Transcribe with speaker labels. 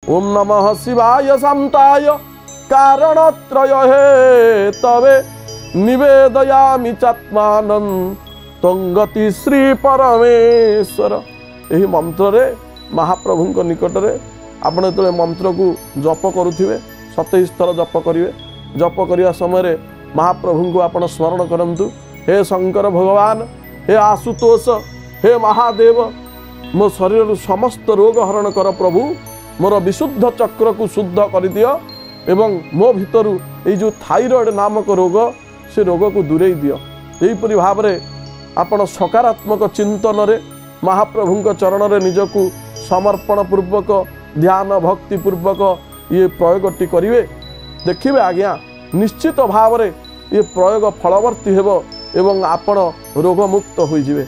Speaker 1: ओम नमः शिवाय शांताय कारणत्रय हे तवे निवेदयामि चात्मानं तंगति श्री परमेश्वर। यही मंत्र रे महाप्रभु निकट रे आपण जो मंत्र को जप करुथिबे 27 थर जप करिवे। जप करिया समय रे महाप्रभु को आपण स्मरण करंतु। हे शंकर भगवान, हे आशुतोष, हे महादेव, मो शरीर समस्त रोग हरण कर प्रभु। मोर विशुद्ध चक्र को शुद्ध कर दियो एवं मो भितरु ये जो थाइरॉइड नामक रोग से रोग को दूरे दियो। यहीपरि भाव में आपण सकारात्मक चिंतन रे महाप्रभु चरण रे निजकु समर्पण पूर्वक ध्यान भक्ति पूर्वक ये प्रयोगटी करिवे। देखिए आज्ञा निश्चित भाव में ये प्रयोग फलवर्ती हेबो एवं आपण रोग मुक्त होइजिवे।